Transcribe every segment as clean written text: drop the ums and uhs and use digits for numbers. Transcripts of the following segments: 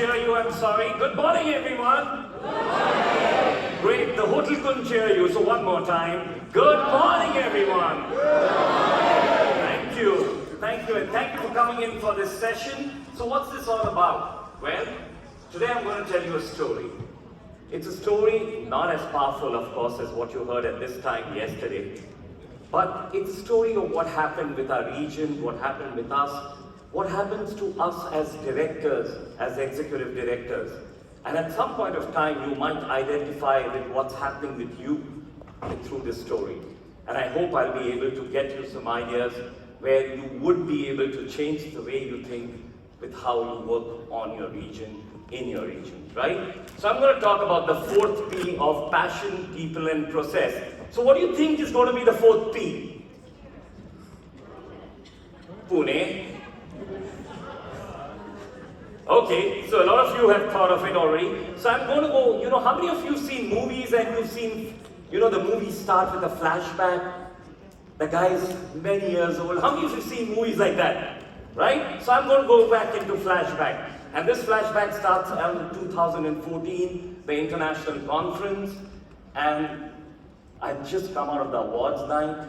cheer you, I'm sorry. Good morning, everyone. Good morning. Great, the hotel couldn't cheer you, so one more time. Good morning, everyone. Good morning. Thank you. Thank you, and thank you for coming in for this session. So what's this all about? Well, today I'm going to tell you a story. It's a story not as powerful, of course, as what you heard at this time yesterday. But it's a story of what happened with our region, what happened with us, what happens to us as directors, as executive directors. And at some point of time, you might identify with what's happening with you through this story. And I hope I'll be able to get you some ideas where you would be able to change the way you think with how you work on your region, in your region, right? So I'm going to talk about the fourth P of passion, people, and process. So what do you think is going to be the fourth P? Pune. Okay, so a lot of you have thought of it already. So I'm going to go, how many of you seen movies and you've seen, the movies start with a flashback? The guy's many years old. How many of you seen movies like that? Right? So I'm going to go back into flashback. And this flashback starts around 2014, the international conference. And I'd just come out of the awards night.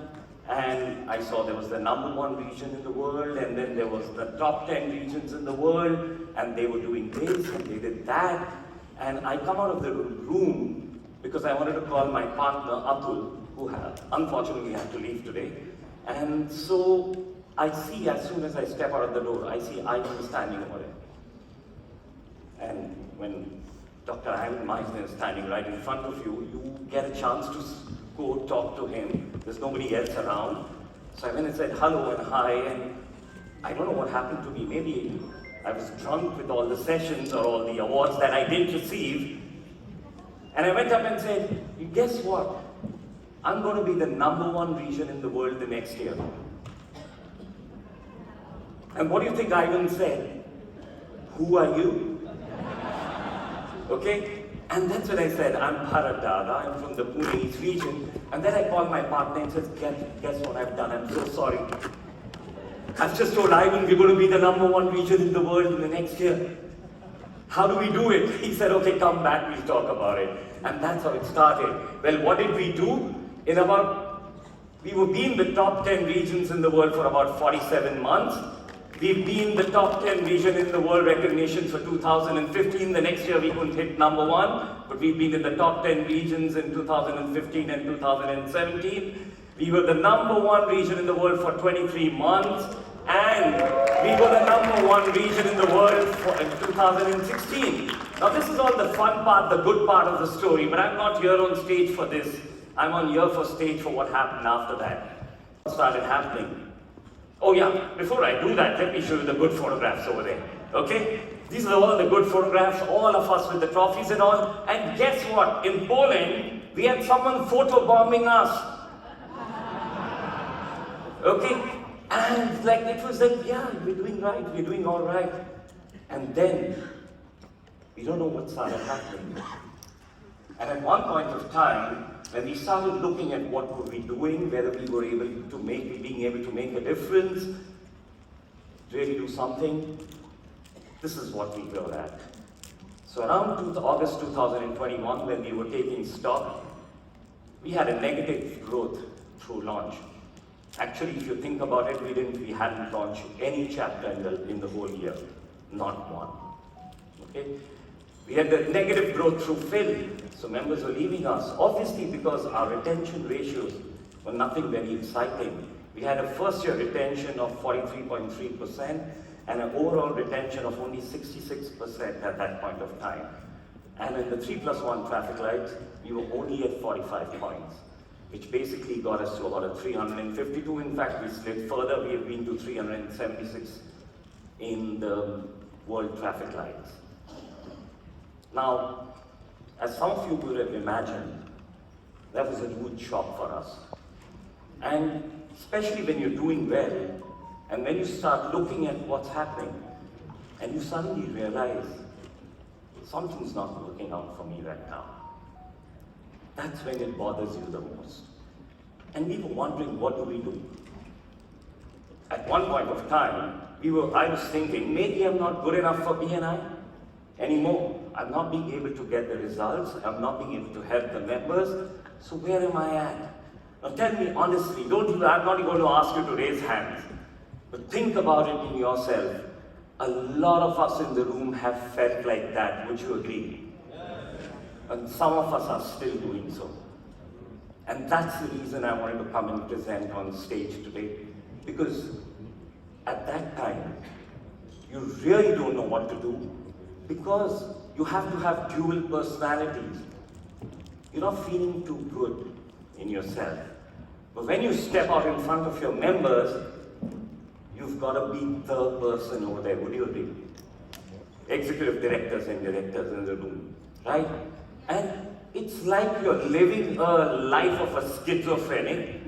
And I saw there was the #1 region in the world, and then there was the top 10 regions in the world, and they were doing this, and they did that. And I come out of the room because I wanted to call my partner, Atul, who unfortunately had to leave today. And so I see, as soon as I step out of the door, I see Ivan standing over there. And when Dr. Ivan Meisner is standing right in front of you, you get a chance to go talk to him. There's nobody else around. So I went and said hello and hi, and I don't know what happened to me. Maybe I was drunk with all the sessions or all the awards that I didn't receive. And I went up and said, guess what? I'm going to be the #1 region in the world the next year. And what do you think Ivan said? Who are you? Okay? And that's what I said. I'm Bharat, Daga. I'm from the Pune East region. And then I called my partner and said, guess what I've done? I'm so sorry. I've just told Ivan we're going to be the #1 region in the world in the next year. How do we do it? He said, okay, come back, we'll talk about it. And that's how it started. Well, what did we do? We were being the top 10 regions in the world for about 47 months. We've been the top 10 region in the world recognition for 2015. The next year we couldn't hit #1, but we've been in the top 10 regions in 2015 and 2017. We were the #1 region in the world for 23 months, and we were the #1 region in the world in 2016. Now this is all the fun part, the good part of the story, but I'm not here on stage for this. I'm on here for stage for what happened after that. What started happening? Oh yeah, before I do that, let me show you the good photographs over there, okay? These are all the good photographs, all of us with the trophies and all. And guess what? In Poland, we had someone photobombing us. Okay? And it was like, yeah, we're doing right, we're doing all right. And then, we don't know what started happening. And at one point of time, when we started looking at what were we doing, whether we were being able to make a difference, really do something, this is what we were at. So around August 2021, when we were taking stock, we had a negative growth through launch. Actually, if you think about it, we hadn't launched any chapter in the whole year, not one. Okay? We had the negative growth through fill, so members were leaving us, obviously because our retention ratios were nothing very exciting. We had a first-year retention of 43.3% and an overall retention of only 66% at that point of time. And in the 3+1 traffic lights, we were only at 45 points, which basically got us to about a 352. In fact, we slid further. We have been to 376 in the world traffic lights. Now, as some of you would have imagined, that was a huge shock for us. And especially when you're doing well, and when you start looking at what's happening, and you suddenly realize, something's not working out for me right now. That's when it bothers you the most. And we were wondering, what do we do? At one point of time, I was thinking, maybe I'm not good enough for BNI. anymore. I'm not being able to get the results. I'm not being able to help the members. So where am I at? Now tell me honestly, I'm not going to ask you to raise hands, but think about it in yourself. A lot of us in the room have felt like that. Would you agree? And some of us are still doing so. And that's the reason I wanted to come and present on stage today. Because at that time, you really don't know what to do. Because you have to have dual personalities. You're not feeling too good in yourself. But when you step out in front of your members, you've got to be the person over there. Would you agree? Executive directors and directors in the room, right? And it's like you're living a life of a schizophrenic,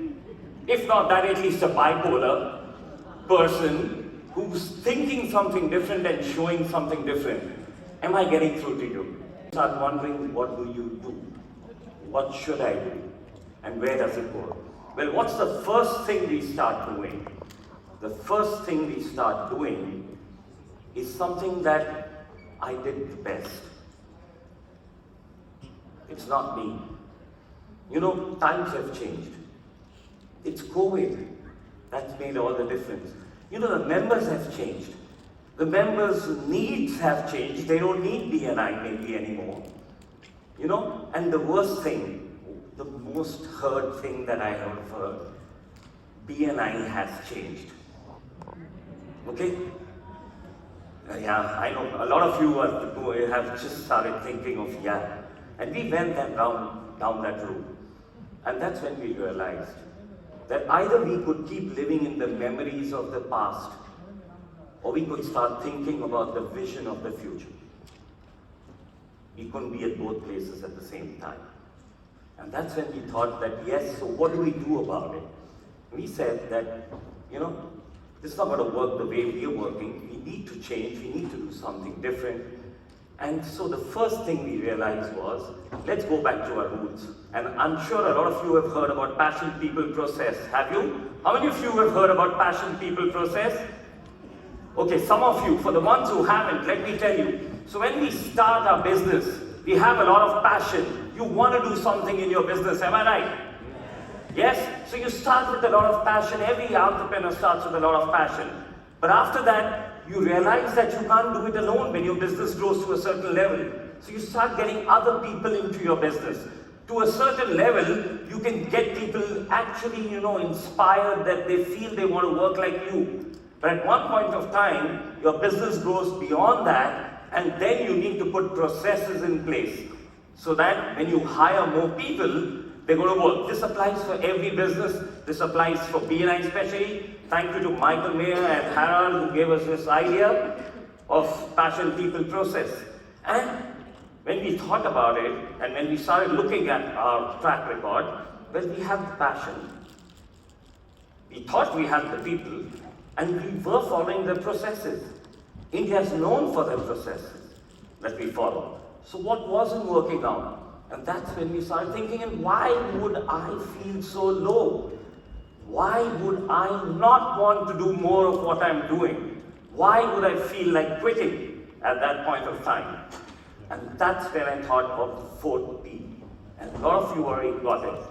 if not that, at least a bipolar person who's thinking something different and showing something different. Am I getting through to you? Start wondering, what do you do? What should I do? And where does it go? Well, what's the first thing we start doing? The first thing we start doing is something that I did the best. It's not me. You know, times have changed. It's COVID that's made all the difference. You know, the members have changed. The members' needs have changed. They don't need BNI maybe anymore. You know, and the worst thing, the most heard thing that I have heard, BNI has changed. Okay? Yeah, I know. A lot of you have just started thinking of, yeah. And we went down that route. And that's when we realized that either we could keep living in the memories of the past, or we could start thinking about the vision of the future. We couldn't be at both places at the same time. And that's when we thought that, yes, so what do we do about it? We said that, you know, this is not going to work the way we are working. We need to change. We need to do something different. And so the first thing we realized was, let's go back to our roots. And I'm sure a lot of you have heard about passion, people, process. Have you? How many of you have heard about passion, people, process? Okay, some of you. For the ones who haven't, let me tell you. So when we start our business, we have a lot of passion. You want to do something in your business, am I right? Yes? So you start with a lot of passion. Every entrepreneur starts with a lot of passion. But after that, you realize that you can't do it alone when your business grows to a certain level. So you start getting other people into your business. To a certain level, you can get people actually, you know, inspired that they feel they want to work like you. But at one point of time, your business grows beyond that, and then you need to put processes in place so that when you hire more people, they're going to work. This applies for every business. This applies for BNI especially. Thank you to Michael Mayer and Harold who gave us this idea of passion, people, process. And when we thought about it, and when we started looking at our track record, well, we have the passion. We thought we had the people, and we were following the processes. India is known for the processes that we follow. So what wasn't working out? And that's when we started thinking, and why would I feel so low? Why would I not want to do more of what I'm doing? Why would I feel like quitting at that point of time? And that's when I thought of the fourth P. And a lot of you already got it.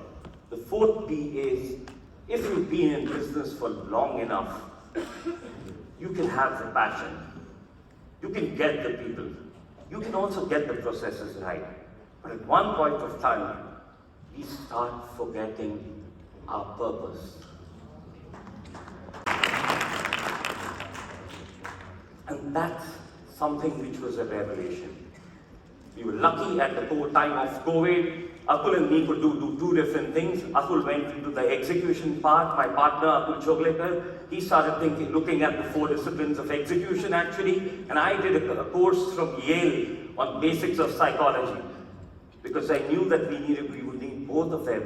The fourth P is, if you've been in business for long enough, you can have the passion. You can get the people. You can also get the processes right. But at one point of time, we start forgetting our purpose. And that's something which was a revelation. We were lucky at the time of COVID. Atul and me could do two different things. Atul went into the execution part. My partner, Atul Choglekar, he started looking at the 4 disciplines of execution actually. And I did a course from Yale on basics of psychology. Because I knew that we would need both of them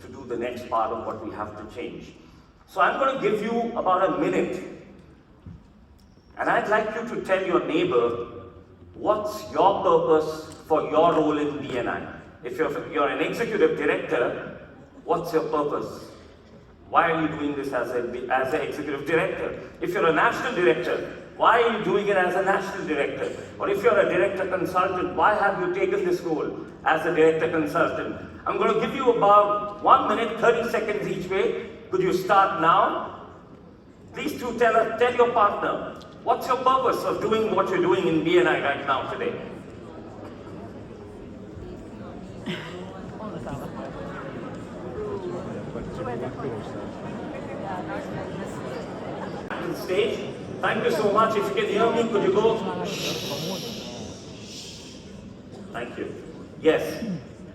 to do the next part of what we have to change. So I'm going to give you about a minute. And I'd like you to tell your neighbor, what's your purpose for your role in BNI? If you're an executive director, what's your purpose? Why are you doing this as an executive director? If you're a national director, why are you doing it as a national director? Or if you're a director consultant, why have you taken this role as a director consultant? I'm going to give you about 1 minute, 30 seconds each way. Could you start now? Please do tell your partner, what's your purpose of doing what you're doing in BNI right now today? Stage. Thank you so much. If you can hear me, could you go? Thank you. Yes.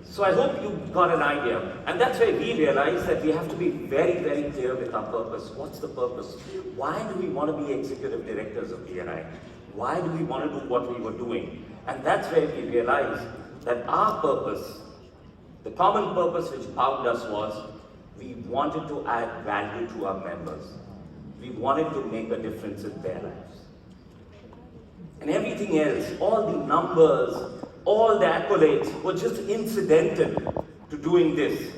So I hope you got an idea. And that's why we realized that we have to be very, very clear with our purpose. What's the purpose? Why do we want to be executive directors of BNI? Why do we want to do what we were doing? And that's where we realized that our purpose, the common purpose which bound us was, we wanted to add value to our members. We wanted to make a difference in their lives. And everything else, all the numbers, all the accolades were just incidental to doing this.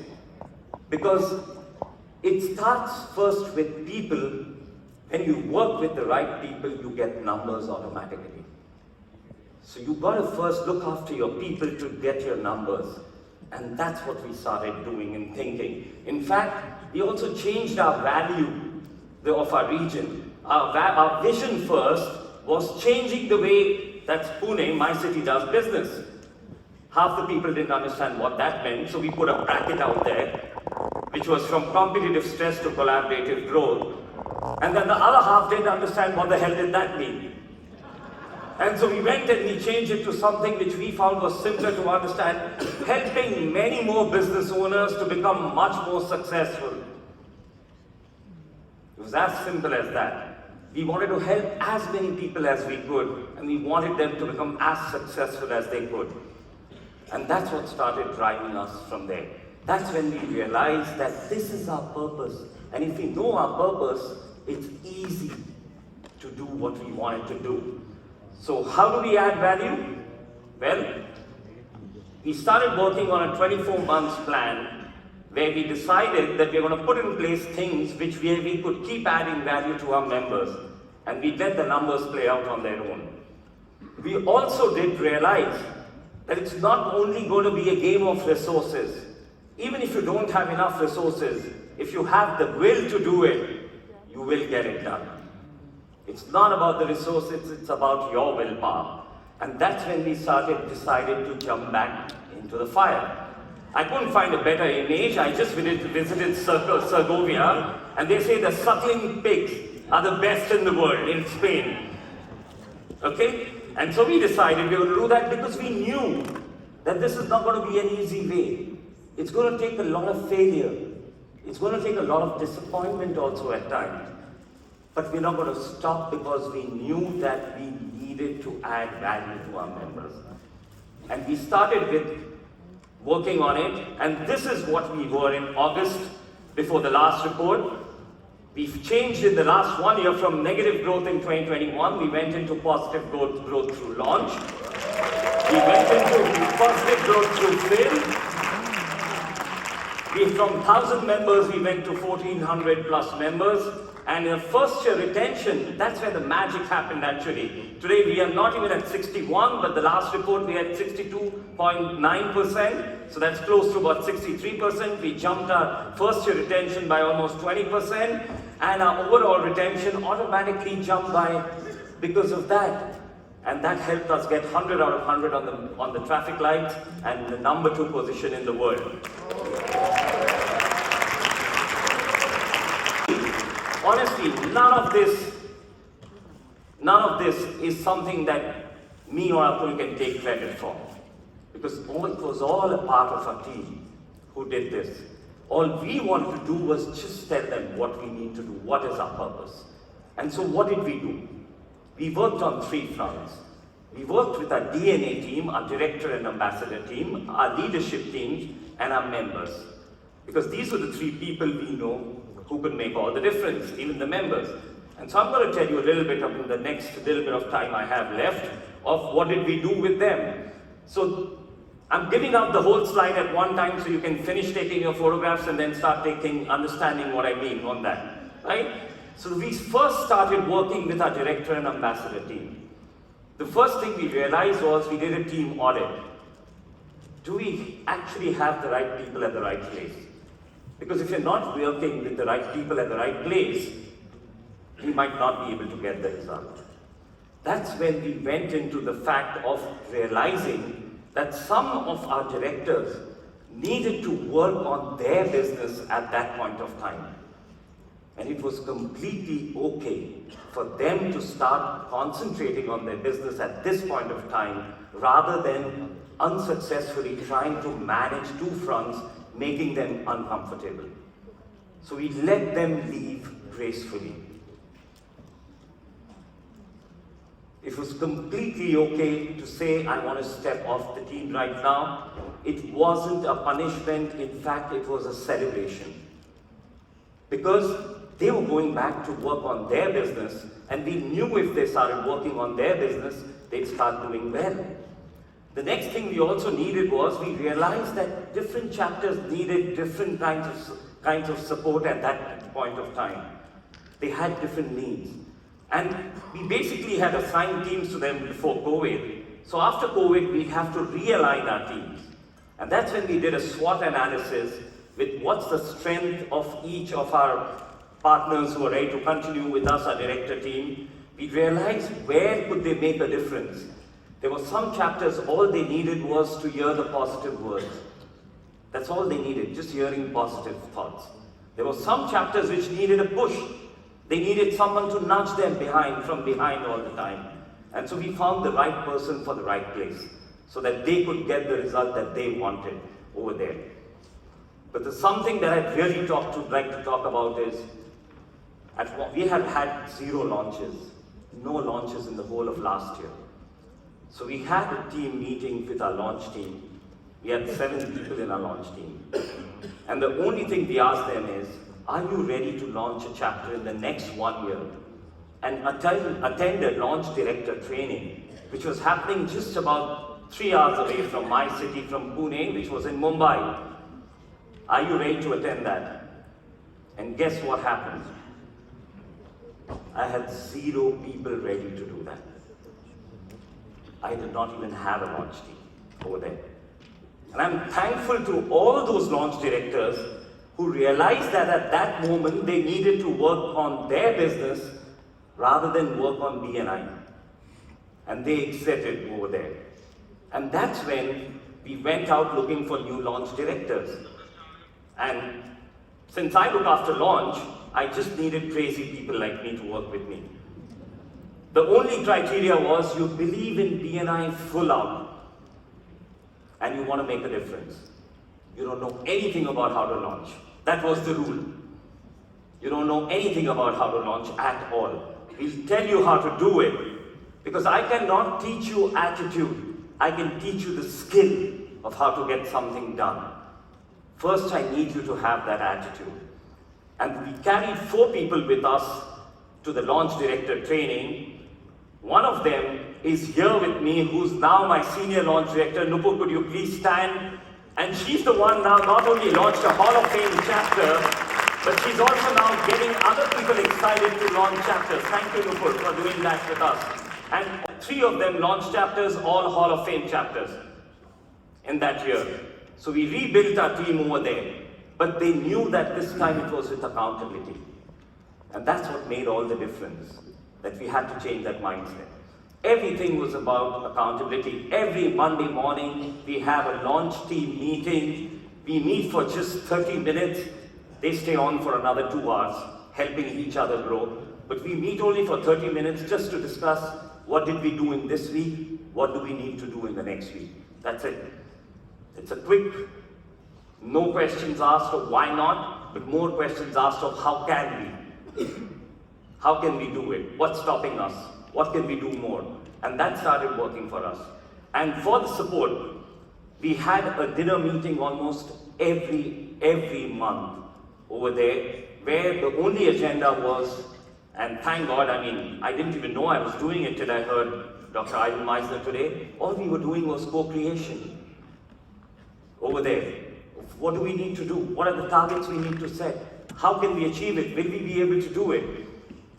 Because it starts first with people. When you work with the right people, you get numbers automatically. So you've got to first look after your people to get your numbers. And that's what we started doing and thinking. In fact, we also changed our value of our region. Our vision first was changing the way that Pune, my city, does business. Half the people didn't understand what that meant, so we put a bracket out there, which was from competitive stress to collaborative growth. And then the other half didn't understand what the hell did that mean. And so we went and we changed it to something which we found was simpler to understand, helping many more business owners to become much more successful. It was as simple as that. We wanted to help as many people as we could, and we wanted them to become as successful as they could. And that's what started driving us from there. That's when we realized that this is our purpose. And if we know our purpose, it's easy to do what we wanted to do. So how do we add value? Well, we started working on a 24-month plan where we decided that we're going to put in place things which we could keep adding value to our members, and we let the numbers play out on their own. We also did realize that it's not only going to be a game of resources. Even if you don't have enough resources, if you have the will to do it, you will get it done. It's not about the resources, it's about your willpower. And that's when we decided to jump back into the fire. I couldn't find a better image. I just visited Segovia, and they say the suckling pigs are the best in the world in Spain. Okay? And so we decided we were going to do that because we knew that this is not going to be an easy way. It's going to take a lot of failure. It's going to take a lot of disappointment also at times. But we're not going to stop because we knew that we needed to add value to our members. And we started with working on it, and this is what we were in August before the last report. We've changed in the last 1 year from negative growth in 2021, we went into positive growth through launch. We went into positive growth through sales. From 1,000 members, we went to 1,400 plus members. And in first year retention, that's where the magic happened actually. Today we are not even at 61, but the last report we had 62.9%. So that's close to about 63%. We jumped our first year retention by almost 20%. And our overall retention automatically jumped by because of that. And that helped us get 100 out of 100 on the traffic lights and the number 2 position in the world. Honestly, none of this is something that me or Atul can take credit for. Because it was all a part of our team who did this. All we wanted to do was just tell them what we need to do, what is our purpose. And so what did we do? We worked on 3 fronts. We worked with our DNA team, our director and ambassador team, our leadership teams, and our members. Because these are the 3 people we know who could make all the difference, even the members. And so I'm going to tell you a little bit in the next little bit of time I have left of what did we do with them. So I'm giving up the whole slide at one time so you can finish taking your photographs and then start understanding what I mean on that, right? So we first started working with our director and ambassador team. The first thing we realized was we did a team audit. Do we actually have the right people at the right place? Because if you're not working with the right people at the right place, we might not be able to get the result. That's when we went into the fact of realizing that some of our directors needed to work on their business at that point of time. And it was completely okay for them to start concentrating on their business at this point of time, rather than unsuccessfully trying to manage two fronts, making them uncomfortable. So we let them leave gracefully. It was completely okay to say, I want to step off the team right now. It wasn't a punishment, in fact, it was a celebration. Because they were going back to work on their business, and we knew if they started working on their business, they'd start doing well. The next thing we also needed was, we realized that different chapters needed different kinds of support at that point of time. They had different needs. And we basically had assigned teams to them before COVID. So after COVID, we have to realign our teams. And that's when we did a SWOT analysis with what's the strength of each of our partners who are ready to continue with us, our director team. We realized where could they make a difference. There were some chapters, all they needed was to hear the positive words. That's all they needed, just hearing positive thoughts. There were some chapters which needed a push. They needed someone to nudge them from behind all the time. And so we found the right person for the right place, so that they could get the result that they wanted over there. But the something that I'd really like to talk about is, we have had 0 launches, no launches in the whole of last year. So we had a team meeting with our launch team. We had 7 people in our launch team. And the only thing we asked them is, are you ready to launch a chapter in the next 1 year? And attend a launch director training, which was happening just about 3 hours away from my city, from Pune, which was in Mumbai. Are you ready to attend that? And guess what happened? I had 0 people ready to do that. I did not even have a launch team over there. And I'm thankful to all those launch directors who realized that at that moment they needed to work on their business rather than work on BNI. And they exited over there. And that's when we went out looking for new launch directors. And since I look after launch, I just needed crazy people like me to work with me. The only criteria was you believe in BNI full out and you want to make a difference. You don't know anything about how to launch. That was the rule. You don't know anything about how to launch at all. We'll tell you how to do it, because I cannot teach you attitude. I can teach you the skill of how to get something done. First, I need you to have that attitude. And we carried 4 people with us to the launch director training. One of them is here with me, who's now my senior launch director. Nupur, could you please stand? And she's the one now not only launched a Hall of Fame chapter, but she's also now getting other people excited to launch chapters. Thank you, Nupur, for doing that with us. And 3 of them launched chapters, all Hall of Fame chapters in that year. So we rebuilt our team over there. But they knew that this time it was with accountability. And that's what made all the difference, that we had to change that mindset. Everything was about accountability. Every Monday morning, we have a launch team meeting. We meet for just 30 minutes. They stay on for another 2 hours, helping each other grow. But we meet only for 30 minutes just to discuss what did we do in this week, what do we need to do in the next week. That's it. It's a quick, no questions asked of why not, but more questions asked of how can we? How can we do it? What's stopping us? What can we do more? And that started working for us. And for the support, we had a dinner meeting almost every month over there, where the only agenda was, and thank God, I didn't even know I was doing it till I heard Dr. Ivan Meisner today. All we were doing was co-creation over there. What do we need to do? What are the targets we need to set? How can we achieve it? Will we be able to do it?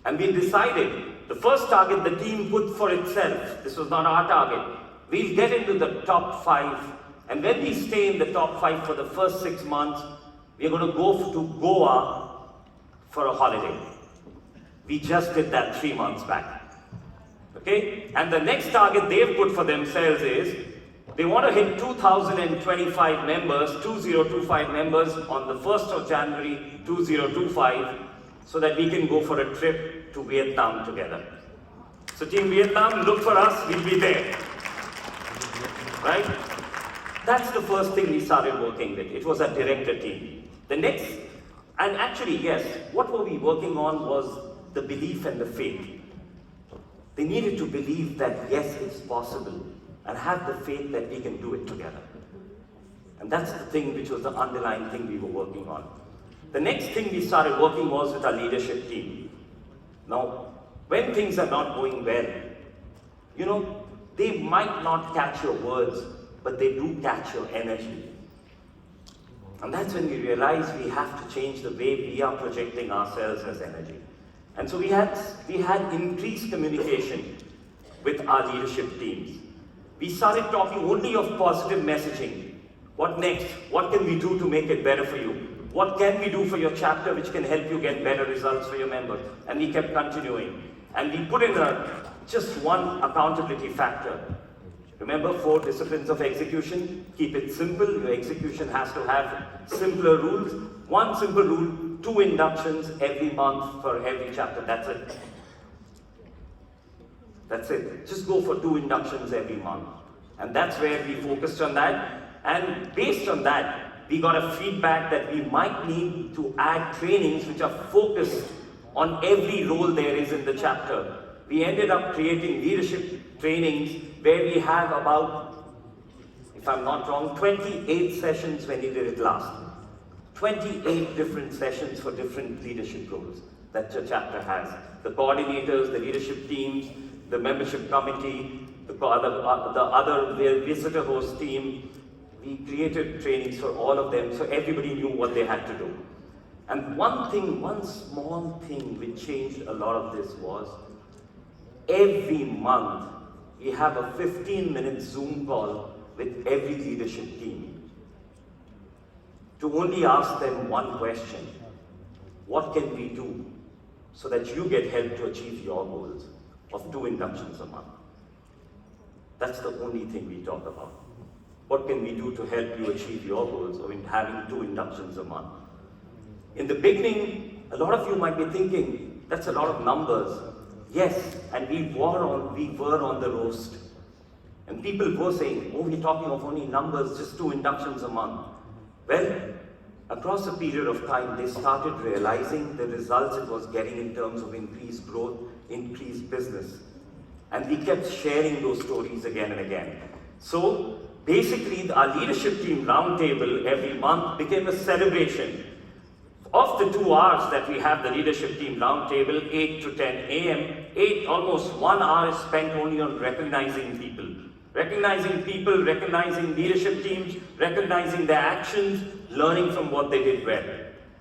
And we decided, the first target the team put for itself, this was not our target, we'll get into the top 5, and when we stay in the top 5 for the first 6 months, we're going to go to Goa for a holiday. We just did that 3 months back. Okay? And the next target they've put for themselves is, they want to hit 2,025 members, 2025 members on the 1st of January 2025, so that we can go for a trip to Vietnam together. So Team Vietnam, look for us, we'll be there. Right? That's the first thing we started working with. It was a director team. The next, and actually yes, what were we working on was the belief and the faith. They needed to believe that yes, it's possible, and have the faith that we can do it together. And that's the thing which was the underlying thing we were working on. The next thing we started working was with our leadership team. Now, when things are not going well, you know, they might not catch your words, but they do catch your energy. And that's when we realized we have to change the way we are projecting ourselves as energy. And so we had increased communication with our leadership teams. We started talking only of positive messaging. What next? What can we do to make it better for you? What can we do for your chapter which can help you get better results for your members? And we kept continuing. And we put in just one accountability factor. Remember 4 disciplines of execution? Keep it simple. Your execution has to have simpler rules. One simple rule, 2 inductions every month for every chapter. That's it. That's it. Just go for 2 inductions every month. And that's where we focused on that. And based on that, we got a feedback that we might need to add trainings which are focused on every role there is in the chapter. We ended up creating leadership trainings where we have about, if I'm not wrong, 28 sessions when we did it last. 28 different sessions for different leadership roles that your chapter has. The coordinators, the leadership teams, the membership committee, the other visitor host team. We created trainings for all of them so everybody knew what they had to do. And one small thing which changed a lot of this was, every month we have a 15-minute Zoom call with every leadership team to only ask them one question: what can we do so that you get help to achieve your goals of 2 inductions a month? That's the only thing we talk about. What can we do to help you achieve your goals of having 2 inductions a month? In the beginning, a lot of you might be thinking, that's a lot of numbers. Yes, and we were on the roast. And people were saying, oh, we're talking of only numbers, just 2 inductions a month. Well, across a period of time, they started realizing the results it was getting in terms of increased growth, increased business. And we kept sharing those stories again and again. So, basically, our leadership team roundtable every month became a celebration. Of the 2 hours that we have the leadership team roundtable, 8 to 10 a.m., almost 1 hour is spent only on recognizing people. Recognizing leadership teams, recognizing their actions, learning from what they did well.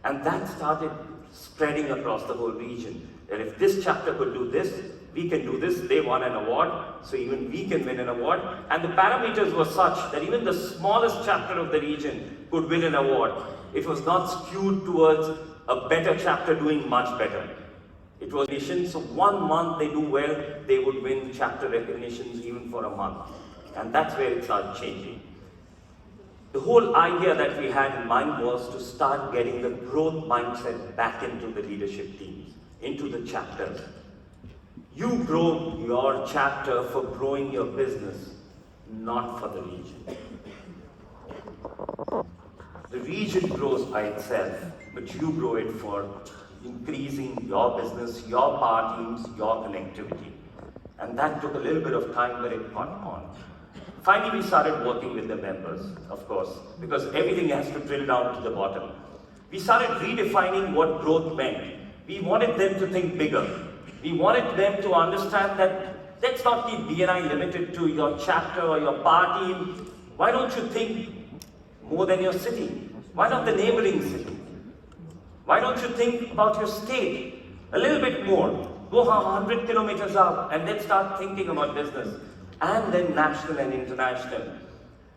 And that started spreading across the whole region. That if this chapter could do this, we can do this. They won an award, so even we can win an award. And the parameters were such that even the smallest chapter of the region could win an award. It was not skewed towards a better chapter doing much better. It was recognition, so 1 month they do well, they would win chapter recognitions even for a month. And that's where it started changing. The whole idea that we had in mind was to start getting the growth mindset back into the leadership teams, into the chapters. You grow your chapter for growing your business, not for the region. The region grows by itself, but you grow it for increasing your business, your power teams, your connectivity. And that took a little bit of time, but it got on. Finally, we started working with the members, of course, because everything has to drill down to the bottom. We started redefining what growth meant. We wanted them to think bigger. We wanted them to understand that let's not keep BNI limited to your chapter or your power team. Why don't you think more than your city? Why not the neighboring city? Why don't you think about your state a little bit more? Go 100 kilometers out and then start thinking about business. And then national and international.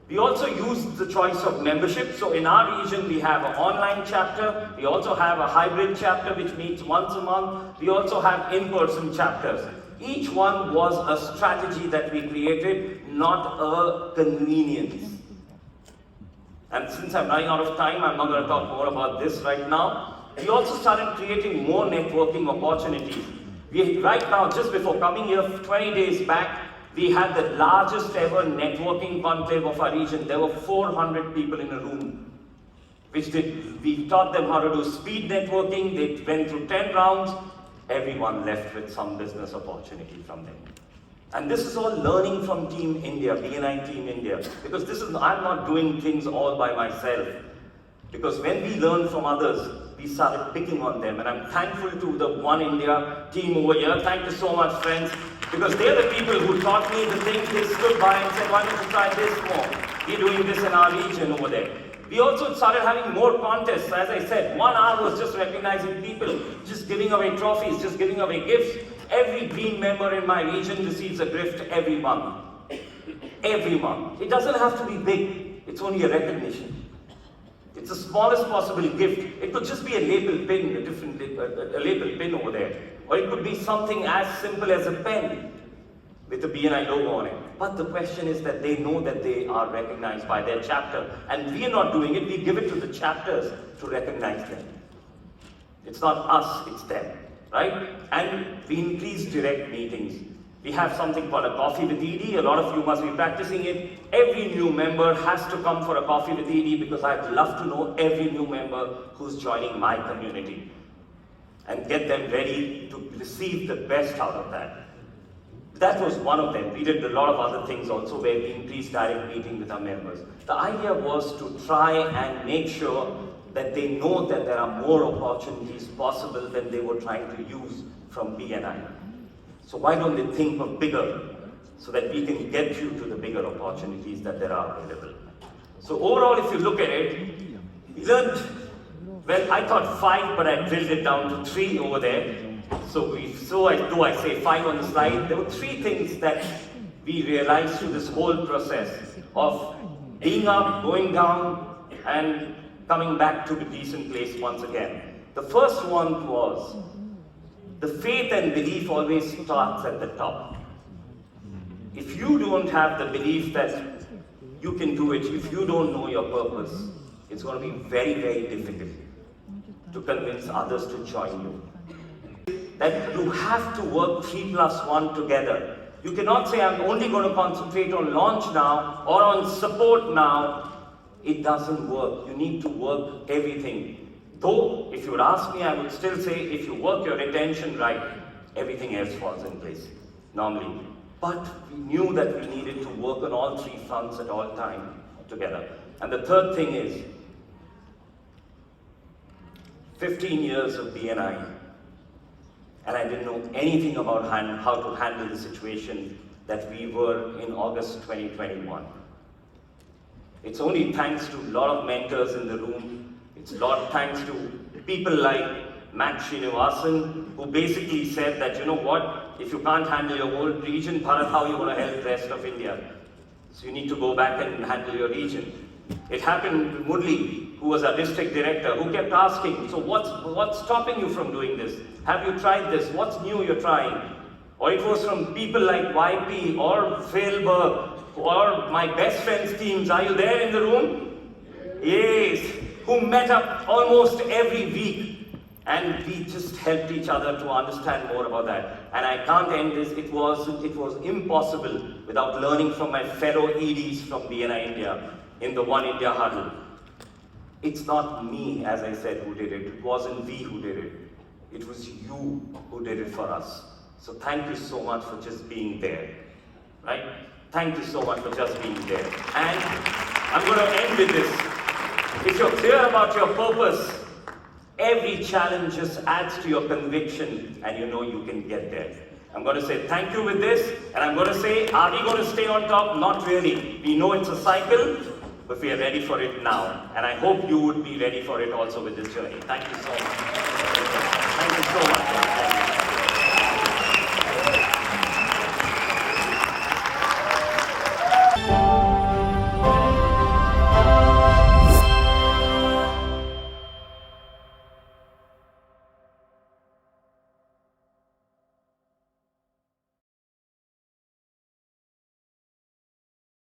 We also use the choice of membership. So in our region, we have an online chapter. We also have a hybrid chapter which meets once a month. We also have in-person chapters. Each one was a strategy that we created, not a convenience. And since I'm running out of time, I'm not going to talk more about this right now. We also started creating more networking opportunities. Right now, just before coming here, 20 days back, we had the largest ever networking conclave of our region. There were 400 people in a room. We taught them how to do speed networking. They went through 10 rounds. Everyone left with some business opportunity from them. And this is all learning from Team India, BNI Team India. Because I'm not doing things all by myself. Because when we learn from others, we started picking on them. And I'm thankful to the One India team over here. Thank you so much, friends. Because they're the people who taught me the things. They stood by and said, why don't you try this more? We're doing this in our region over there. We also started having more contests. As I said, 1 hour was just recognizing people, just giving away trophies, just giving away gifts. Every green member in my region receives a gift every month. Every month. It doesn't have to be big. It's only a recognition. It's the smallest possible gift. It could just be a label pin, a label pin over there. Or it could be something as simple as a pen with the BNI logo on it. But the question is that they know that they are recognized by their chapter. And we are not doing it, we give it to the chapters to recognize them. It's not us, it's them, right? And we increase direct meetings. We have something called a coffee with ED. A lot of you must be practicing it. Every new member has to come for a coffee with ED because I'd love to know every new member who's joining my community and get them ready to receive the best out of that. That was one of them. We did a lot of other things also where we increased direct meeting with our members. The idea was to try and make sure that they know that there are more opportunities possible than they were trying to use from BNI. So why don't they think of bigger so that we can get you to the bigger opportunities that there are available. So overall, if you look at it, we learned, well, I thought 5, but I drilled it down to 3 over there. So I say 5 on the slide. There were 3 things that we realized through this whole process of being up, going down, and coming back to the decent place once again. The first one was the faith and belief always starts at the top. If you don't have the belief that you can do it, if you don't know your purpose, it's going to be very, very difficult to convince others to join you. That you have to work 3+1 together. You cannot say, I'm only going to concentrate on launch now or on support now. It doesn't work. You need to work everything. Though, if you would ask me, I would still say, if you work your retention right, everything else falls in place, normally. But we knew that we needed to work on all 3 fronts at all time together. And the third thing is, 15 years of BNI, and I didn't know anything about how to handle the situation that we were in August 2021. It's only thanks to a lot of mentors in the room. It's a lot thanks to people like Matt Srinivasan, who basically said that, you know what, if you can't handle your whole region, Bharat, how are you going to help the rest of India? So you need to go back and handle your region. It happened to Murli, who was our district director, who kept asking, so what's stopping you from doing this? Have you tried this? What's new you're trying? Or it was from people like YP or Failberg or my best friends teams. Are you there in the room? Yes. Who met up almost every week. And we just helped each other to understand more about that. And I can't end this. It was impossible without learning from my fellow EDs from BNI India in the One India huddle. It's not me, as I said, who did it. It wasn't we who did it. It was you who did it for us. So thank you so much for just being there, right? Thank you so much for just being there. And I'm going to end with this. If you're clear about your purpose, every challenge just adds to your conviction and you know you can get there. I'm going to say thank you with this, and I'm going to say, are we going to stay on top? Not really. We know it's a cycle, but we are ready for it now. And I hope you would be ready for it also with this journey. Thank you so much. Thank you so much.